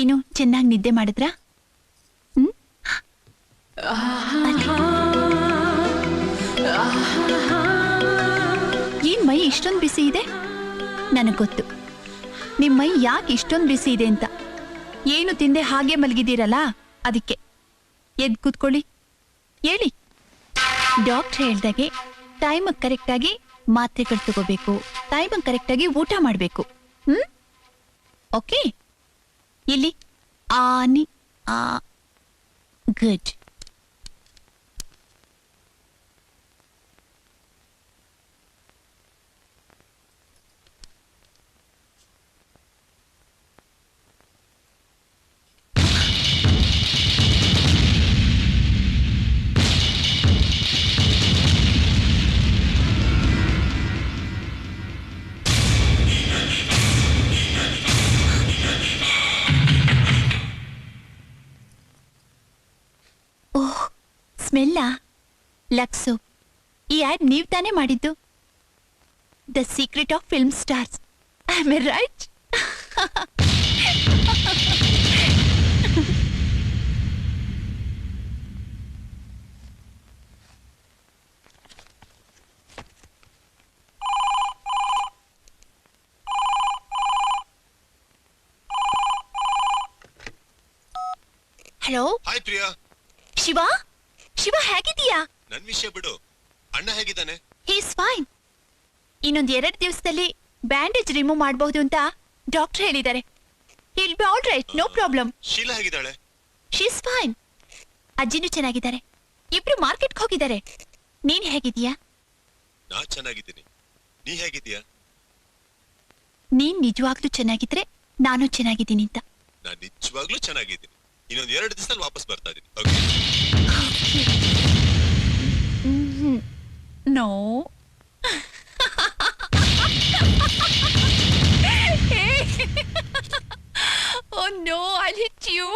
ಏನು ಚೆನ್ನಾಗಿ ನಿದ್ದೆ ಮಾಡಿದ್ರಾ? ಏನ್ ಮೈ ಇಷ್ಟೊಂದು ಬಿಸಿ ಇದೆ? ನನಗೆ ಗೊತ್ತು ನಿಮ್ಮ ಮೈ ಯಾಕೆ ಇಷ್ಟೊಂದು ಬಿಸಿ ಇದೆ ಅಂತ. ಏನು ತಿಂದೆ ಹಾಗೆ ಮಲಗಿದ್ದೀರಲ್ಲ, ಅದಕ್ಕೆ. ಎದ್ದು ಕೂತ್ಕೊಳ್ಳಿ, ಹೇಳಿ. ಡಾಕ್ಟರ್ ಹೇಳ್ದಾಗೆ ಟೈಮ್ ಕರೆಕ್ಟಾಗಿ ಮಾತ್ರೆಗಳು ತಗೋಬೇಕು, ಟೈಮ್ ಕರೆಕ್ಟಾಗಿ ಊಟ ಮಾಡಬೇಕು. ಓಕೆ? ಇಲ್ಲಿ ಆನಿ ಗುಡ್. ಓಹ್, ಸ್ಮೆಲ್ಲಾ? ಲಕ್ಸು, ಈ ಆಡ್ ನೀವ್ ತಾನೇ ಮಾಡಿದ್ದು? The secret of film stars, am I right? Hello. Hi Priya. Shiva, Shiva ಹೇಗಿದೀಯಾ? ನನ್ ವಿಷಯ ಬಿಡು, ಅಣ್ಣ ಹೇಗಿದ್ದಾನೆ? He is fine. ಇನ್ನೊಂದ್ 2 ದಿವಸದಲ್ಲಿ ಬ್ಯಾಂಡೇಜ್ ರಿಮೂವ್ ಮಾಡಬಹುದು ಅಂತ ಡಾಕ್ಟರ್ ಹೇಳಿದ್ದಾರೆ. He'll be all right, no problem. Sheela ಹೇಗಿದ್ದಾಳೆ? She is fine. ಅಜ್ಜಿನೂ ಚೆನ್ನಾಗಿದ್ದಾರೆ. ಇಬ್ರು ಮಾರ್ಕೆಟ್ಗೆ ಹೋಗಿದ್ದಾರೆ. ನೀನ್ ಹೇಗಿದೀಯಾ? ನಾ ಚೆನ್ನಾಗಿದ್ದೀನಿ. ನೀ ಹೇಗಿದ್ದೀಯಾ? ನೀನ್ ನಿಜವಾಗ್ಲೂ ಚೆನ್ನಾಗಿದ್ರೆ ನಾನು ಚೆನ್ನಾಗಿದ್ದೀನಿ ಅಂತ. ನಾನ್ ನಿಜವಾಗ್ಲೂ ಚೆನ್ನಾಗಿದ್ದೀನಿ. ಇನ್ನೊಂದ್ 2 ದಿವಸದಲ್ಲಿ ವಾಪಸ್ ಬರ್ತಾ ಇದೀನಿ. No. Oh no, I'll hit you.